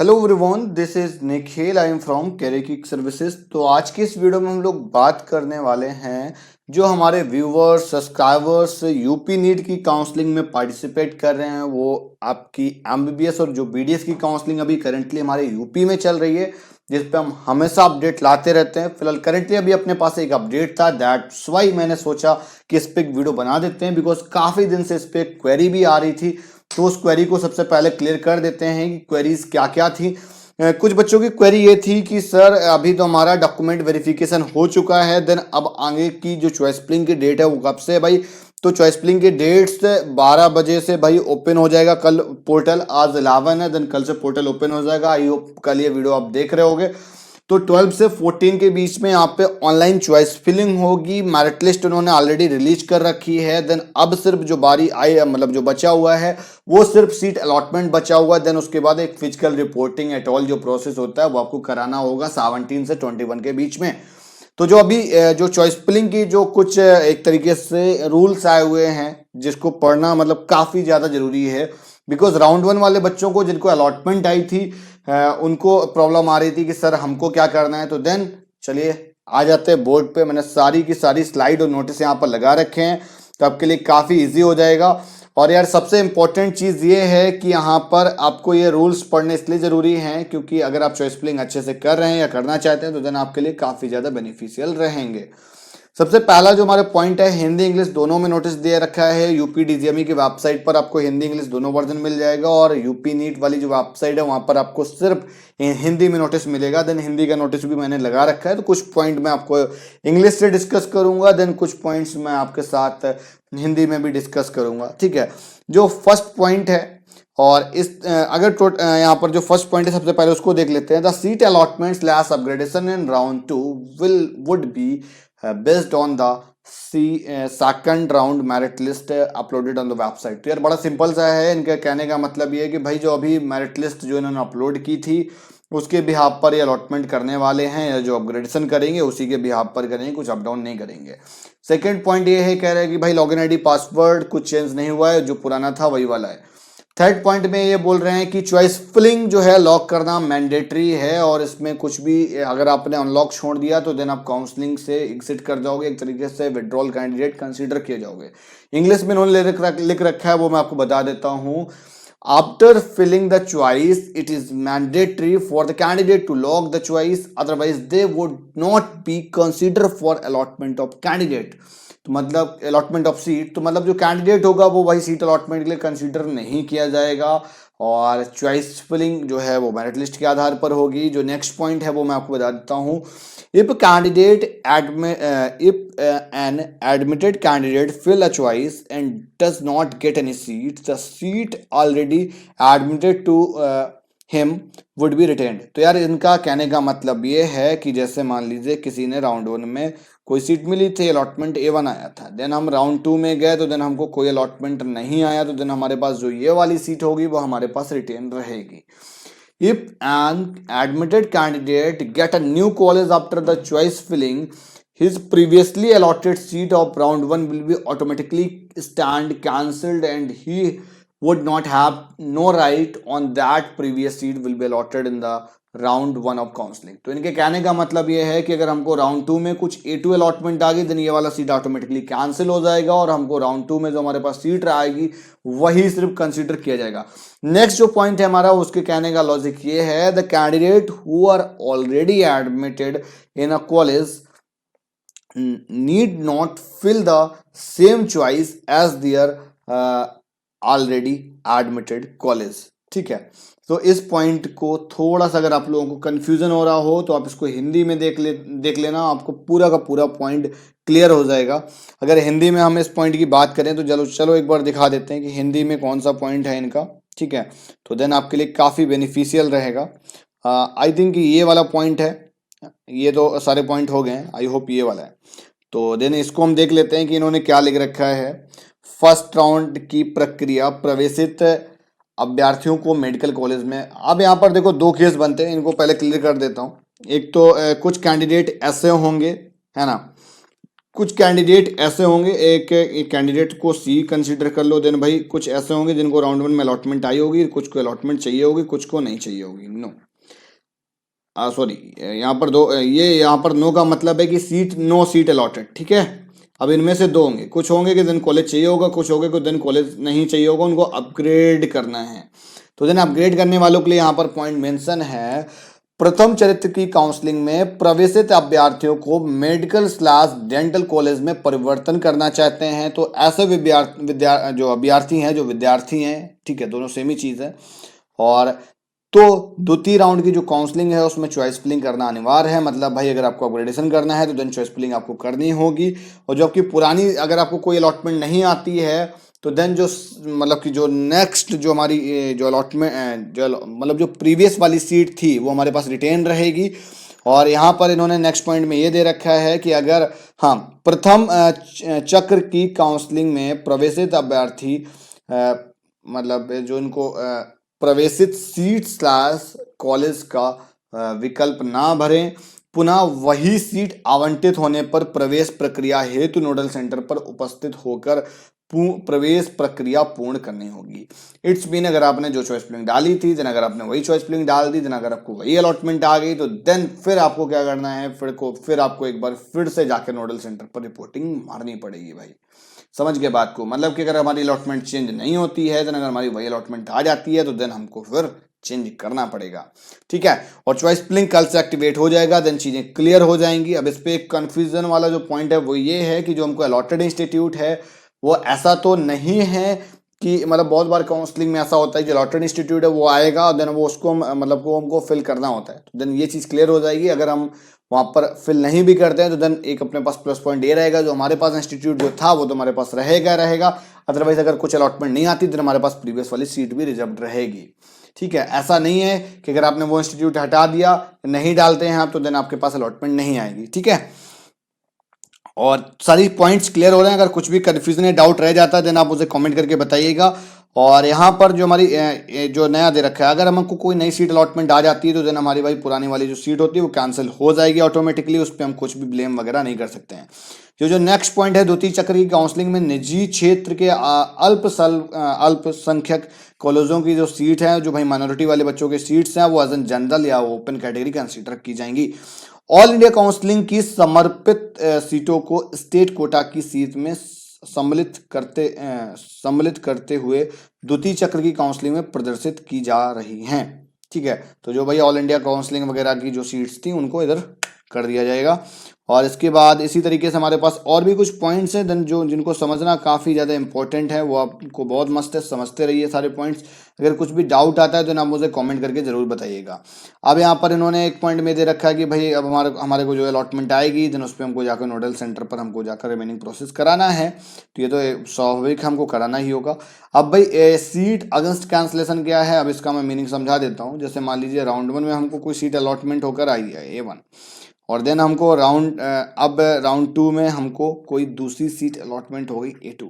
Hello everyone, this is Nikhil. I am from career kick services. तो आज की इस वीडियो में हम लोग बात करने वाले हैं जो हमारे व्यूवर्स सब्सक्राइबर्स यूपी नीट की काउंसलिंग में पार्टिसिपेट कर रहे हैं, वो आपकी एमबीबीएस और जो बीडीएस की काउंसलिंग अभी करंटली हमारे यूपी में चल रही है, जिस पे हम हमेशा अपडेट लाते रहते हैं। फिलहाल करंटली अभी अपने पास एक अपडेट था, दैट्स वाई मैंने सोचा कि इस पे एक वीडियो बना देते हैं, बिकॉज काफी दिन से इस पे क्वेरी भी आ रही थी। तो उस क्वेरी को सबसे पहले क्लियर कर देते हैं कि क्वेरीज क्या क्या थी। कुछ बच्चों की क्वेरी ये थी कि सर अभी तो हमारा डॉक्यूमेंट वेरिफिकेशन हो चुका है, देन अब आगे की जो चॉइस फिलिंग की डेट है वो कब से है भाई। तो चॉइस फिलिंग की डेट्स 12 बजे से भाई ओपन हो जाएगा कल पोर्टल। आज 11 है, देन कल से पोर्टल ओपन हो जाएगा। आई होप कल ये वीडियो आप देख रहे होगे। तो 12 से 14 के बीच में यहाँ पे ऑनलाइन चॉइस फिलिंग होगी। मेरिट लिस्ट उन्होंने ऑलरेडी रिलीज कर रखी है। देन अब सिर्फ जो बारी आई मतलब जो बचा हुआ है वो सिर्फ सीट अलॉटमेंट बचा हुआ है। देन उसके बाद एक फिजिकल रिपोर्टिंग एट ऑल जो प्रोसेस होता है वो आपको कराना होगा 17 से 21 के बीच में। तो जो अभी जो चॉइस फिलिंग की जो कुछ एक तरीके से रूल्स आए हुए हैं जिसको पढ़ना मतलब काफी ज्यादा जरूरी है, बिकॉज राउंड 1 वाले बच्चों को जिनको अलॉटमेंट आई थी उनको प्रॉब्लम आ रही थी कि सर हमको क्या करना है। तो देन चलिए आ जाते हैं बोर्ड पे। मैंने सारी की सारी स्लाइड और नोटिस यहाँ पर लगा रखे हैं, तो आपके लिए काफ़ी इजी हो जाएगा। और यार सबसे इंपॉर्टेंट चीज़ ये है कि यहाँ पर आपको ये रूल्स पढ़ने इसलिए ज़रूरी हैं क्योंकि अगर आप चॉइस फिलिंग अच्छे से कर रहे हैं या करना चाहते हैं तो देन आपके लिए काफ़ी ज़्यादा बेनिफिशियल रहेंगे। सबसे पहला जो हमारे पॉइंट है, हिंदी इंग्लिश दोनों में नोटिस दे रखा है। यूपी डीजीएमई की वेबसाइट पर आपको हिंदी इंग्लिश दोनों वर्जन मिल जाएगा, और यूपी नीट वाली जो वेबसाइट है वहां पर आपको सिर्फ हिंदी में नोटिस मिलेगा। देन हिंदी का नोटिस भी मैंने लगा रखा है, तो कुछ पॉइंट मैं आपको इंग्लिश से डिस्कस करूंगा, देन कुछ पॉइंट्स मैं आपके साथ हिंदी में भी डिस्कस करूंगा। ठीक है, जो फर्स्ट पॉइंट है और इस अगर यहाँ पर जो फर्स्ट पॉइंट है सबसे पहले उसको देख लेते हैं। The seat allotment slash upgradation in round 2 would be based on the second round merit list uploaded on the website. तो यार बड़ा सिंपल सा है, इनके कहने का मतलब ये है कि भाई जो अभी मेरिट लिस्ट जो इन्होंने अपलोड की थी उसके बिहाफ पर ये अलॉटमेंट करने वाले हैं, या जो अपग्रेडेशन करेंगे उसी के बिहाफ पर करेंगे, कुछ अप डाउन नहीं करेंगे। सेकंड पॉइंट ये है, कह रहे हैं कि भाई लॉगिन आईडी पासवर्ड कुछ चेंज नहीं हुआ है, जो पुराना था वही वाला है। थर्ड पॉइंट में ये बोल रहे हैं कि चॉइस फिलिंग जो है लॉक करना मैंडेटरी है, और इसमें कुछ भी अगर आपने अनलॉक छोड़ दिया तो देन आप काउंसलिंग से एग्जिट कर जाओगे, एक तरीके से विड्रॉल कैंडिडेट कंसीडर किए जाओगे। इंग्लिश में इन्होंने लिख रखा है, वो मैं आपको बता देता हूँ। After filling the choice it is mandatory for the candidate to lock the choice, otherwise they would not be consider for allotment of candidate. तो मतलब अलॉटमेंट ऑफ सीट, तो मतलब जो कैंडिडेट होगा वो वही सीट अलॉटमेंट के लिए कंसीडर नहीं किया जाएगा, और चॉइस फिलिंग जो है वो मेरिट लिस्ट के आधार पर होगी। जो नेक्स्ट पॉइंट है वो मैं आपको बता देता हूँ। If candidate if an admitted candidate fill a choice and does not get any seat, the seat already admitted to him would be retained. तो यार इनका कहने का मतलब ये है कि जैसे मान लीजिए किसी ने राउंड 1 में कोई सीट मिली थी, अलॉटमेंट A1 आया था, देन हम राउंड 2 में गए तो देन हमको कोई अलॉटमेंट नहीं आया, तो देन हमारे पास जो ये वाली सीट होगी वो हमारे पास रिटेन रहेगी। If an admitted candidate get a new college after the choice filling, his previously allotted seat of round 1 will be automatically stand cancelled, and he would not have no right on that previous seat will be allotted in the round 1 of counselling. तो इनके कहने का मतलब ये है कि अगर हमको राउंड 2 में कुछ A2 अलॉटमेंट आ गई, देन ये वाला सीट ऑटोमेटिकली कैंसिल हो जाएगा, और हमको राउंड 2 में जो हमारे पास सीट आएगी वही सिर्फ कंसीडर किया जाएगा। नेक्स्ट जो पॉइंट है हमारा, उसके कहने का लॉजिक ये है, the candidate who are already admitted in a college need not fill the same choice as their already admitted college। ठीक है, तो इस पॉइंट को थोड़ा सा अगर आप लोगों को कंफ्यूजन हो रहा हो तो आप इसको हिंदी में देख लेना, आपको पूरा का पूरा पॉइंट क्लियर हो जाएगा। अगर हिंदी में हम इस पॉइंट की बात करें तो चलो एक बार दिखा देते हैं कि हिंदी में कौन सा पॉइंट है इनका। ठीक है, तो देन आपके लिए काफ़ी बेनिफिशियल रहेगा। आई थिंक ये वाला पॉइंट है, ये तो सारे पॉइंट हो गए हैं, आई होप ये वाला है। तो देन इसको हम देख लेते हैं कि इन्होंने क्या लिख रखा है। फर्स्ट राउंड की प्रक्रिया, प्रवेशित अभ्यर्थियों को मेडिकल कॉलेज में। अब यहाँ पर देखो दो केस बनते हैं, इनको पहले क्लियर कर देता हूँ। एक तो कुछ कैंडिडेट ऐसे होंगे, है ना, कुछ कैंडिडेट ऐसे होंगे, एक कैंडिडेट को सी कंसीडर कर लो, देन भाई कुछ ऐसे होंगे जिनको राउंड 1 में अलॉटमेंट आई होगी, कुछ को अलॉटमेंट चाहिए होगी, कुछ को नहीं चाहिए होगी। नो सॉरी, यहाँ पर दो, ये यहाँ पर नो का मतलब है कि सीट, नो सीट अलॉटेड, ठीक है। अब इनमें से दो होंगे, कुछ होंगे कि देन कॉलेज चाहिए होगा, कुछ होंगे कि देन कॉलेज नहीं चाहिए होगा, उनको अपग्रेड करना है। तो देन अपग्रेड करने वालों के लिए यहाँ पर पॉइंट मेंशन है, प्रथम चरित्र की काउंसलिंग में प्रवेशित अभ्यर्थियों को मेडिकल स्लैश डेंटल कॉलेज में परिवर्तन करना चाहते हैं। तो ऐसे जो अभ्यर्थी हैं, जो विद्यार्थी हैं, ठीक है, दोनों सेम ही चीज है। और तो द्वितीय राउंड की जो काउंसलिंग है उसमें चॉइस फिलिंग करना अनिवार्य है। मतलब भाई अगर आपको अपग्रेडेशन करना है तो देन चॉइस फिलिंग आपको करनी होगी। और जो आपकी पुरानी, अगर आपको कोई अलॉटमेंट नहीं आती है तो देन जो मतलब कि जो नेक्स्ट जो हमारी जो अलॉटमेंट जो मतलब जो प्रीवियस वाली सीट थी वो हमारे पास रिटेन रहेगी। और यहाँ पर इन्होंने नेक्स्ट पॉइंट में ये दे रखा है कि अगर हाँ प्रथम चक्र की काउंसलिंग में प्रवेशित अभ्यर्थी मतलब जो इनको प्रवेशित सीट स्लैश कॉलेज का विकल्प ना भरें, पुनः वही सीट आवंटित होने पर प्रवेश प्रक्रिया हेतु नोडल सेंटर पर उपस्थित होकर प्रवेश प्रक्रिया पूर्ण करनी होगी। इट्स मीन अगर आपने जो चॉइस फिलिंग डाली थी, देन अगर आपने वही चॉइस फिलिंग डाल दी, देन अगर आपको वही अलॉटमेंट आ गई तो देन फिर आपको क्या करना है, फिर आपको एक बार फिर से जाकर नोडल सेंटर पर रिपोर्टिंग मारनी पड़ेगी भाई। समझ गए बात को? मतलब कि अगर हमारी अलॉटमेंट चेंज नहीं होती है, देन अगर हमारी वही अलॉटमेंट आ जाती है तो देन हमको फिर चेंज करना पड़ेगा, ठीक है। और चॉइस फिलिंग कल से एक्टिवेट हो जाएगा, देन चीजें क्लियर हो जाएंगी। अब इस पे एक कंफ्यूजन वाला जो पॉइंट है वो ये है कि जो हमको अलॉटेड इंस्टीट्यूट है वो ऐसा तो नहीं है कि मतलब बहुत बार काउंसलिंग में ऐसा होता है कि अलॉटेड इंस्टीट्यूट है वो आएगा और देन वो उसको मतलब वो हमको फिल करना होता है। तो देन ये चीज़ क्लियर हो जाएगी। अगर हम वहाँ पर फिल नहीं भी करते हैं तो देन एक अपने पास प्लस पॉइंट ये रहेगा, जो हमारे पास इंस्टीट्यूट जो था वो तो हमारे पास रहेगा। अदरवाइज अगर कुछ अलॉटमेंट नहीं आती तो हमारे पास प्रीवियस वाली सीट भी रिजर्व रहेगी, ठीक है। ऐसा नहीं है कि अगर आपने वो इंस्टीट्यूट हटा दिया, नहीं डालते हैं आप, तो देन आपके पास अलॉटमेंट नहीं आएगी, ठीक है। और सारी पॉइंट्स क्लियर हो रहे हैं? अगर कुछ भी कंफ्यूजन या डाउट रह जाता है देन आप मुझे कमेंट करके बताइएगा। और यहाँ पर जो हमारी जो नया दे रखा है, अगर हमको कोई नई सीट अलॉटमेंट आ जाती है तो देन हमारी भाई पुरानी वाली जो सीट होती है वो कैंसिल हो जाएगी ऑटोमेटिकली, उस पर हम कुछ भी ब्लेम वगैरह नहीं कर सकते हैं। जो नेक्स्ट पॉइंट है, द्वितीय चक्र की काउंसलिंग में निजी क्षेत्र के अल्पसंख्यक कॉलेजों की जो सीट है, जो भाई माइनॉरिटी वाले बच्चों के सीट्स हैं, वो एज एन जनरल या ओपन कैटेगरी कंसिडर की जाएंगी। ऑल इंडिया काउंसलिंग की समर्पित सीटों को स्टेट कोटा की सीट में सम्मिलित करते हुए द्वितीय चक्र की काउंसलिंग में प्रदर्शित की जा रही हैं, ठीक है। तो जो भाई ऑल इंडिया काउंसलिंग वगैरह की जो सीट्स थी उनको इधर कर दिया जाएगा। और इसके बाद इसी तरीके से हमारे पास और भी कुछ पॉइंट्स हैं देन जो जिनको समझना काफ़ी ज़्यादा इंपॉर्टेंट है, वो आपको बहुत मस्त है, समझते रहिए सारे पॉइंट्स। अगर कुछ भी डाउट आता है तो आप मुझे कमेंट करके ज़रूर बताइएगा। अब यहाँ पर इन्होंने एक पॉइंट में दे रखा है कि भाई अब हमारे को जो अलॉटमेंट आएगी देन उस पर हमको जाकर नोडल सेंटर पर हमको जाकर रिमेनिंग प्रोसेस कराना है। तो ये तो स्वाभाविक हमको कराना ही होगा। अब भाई सीट अगेंस्ट कैंसलेशन क्या है, अब इसका मैं मीनिंग समझा देता हूँ। जैसे मान लीजिए राउंड 1 में हमको कोई सीट अलॉटमेंट होकर आई है A1, और देन हमको अब राउंड 2 में हमको कोई दूसरी सीट अलॉटमेंट हो गई A2।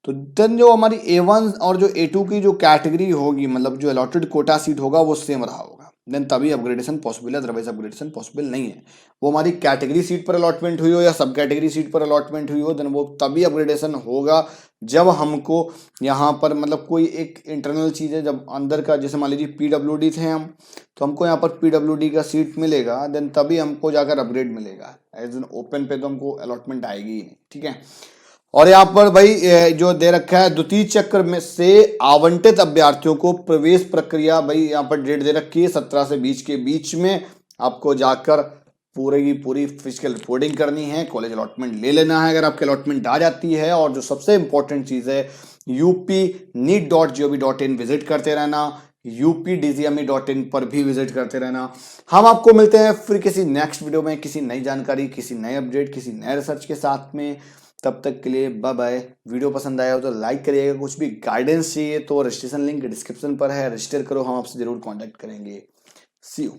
तो देन जो हमारी A1 और जो A2 की जो कैटेगरी होगी, मतलब जो अलॉटेड कोटा सीट होगा वो सेम रहा होगा, देन तभी अपग्रेडेशन पॉसिबल है, अदरवाइज अपग्रेडेशन पॉसिबल नहीं है। वो हमारी कैटेगरी सीट पर अलॉटमेंट हुई हो या सब कैटेगरी सीट पर अलॉटमेंट हुई हो, देन वो तभी अपग्रेडेशन होगा जब हमको यहाँ पर मतलब कोई एक इंटरनल चीज़ है, जब अंदर का, जैसे मान लीजिए PWD थे हम, तो हमको यहाँ पर PWD का सीट मिलेगा, देन तभी हमको जाकर अपग्रेड मिलेगा। एज एन ओपन पे तो हमको अलॉटमेंट आएगी ही नहीं, ठीक है। और यहाँ पर भाई जो दे रखा है, द्वितीय चक्र में से आवंटित अभ्यर्थियों को प्रवेश प्रक्रिया, भाई यहाँ पर डेट दे रखी है 17 से 20 के बीच में आपको जाकर पूरी की पूरी फिजिकल रिपोर्टिंग करनी है, कॉलेज अलॉटमेंट ले लेना है अगर आपकी अलॉटमेंट आ जाती है। और जो सबसे इंपॉर्टेंट चीज़ है, upneet.gov.in विजिट करते रहना, updgme.in पर भी विजिट करते रहना। हम आपको मिलते हैं फिर किसी नेक्स्ट वीडियो में, किसी नई जानकारी, किसी नए अपडेट, किसी नए रिसर्च के साथ में। तब तक के लिए बाय बाय। वीडियो पसंद आया हो तो लाइक करिएगा। कुछ भी गाइडेंस चाहिए तो रजिस्ट्रेशन लिंक डिस्क्रिप्शन पर है, रजिस्टर करो, हम आपसे जरूर कांटेक्ट करेंगे। सी यू।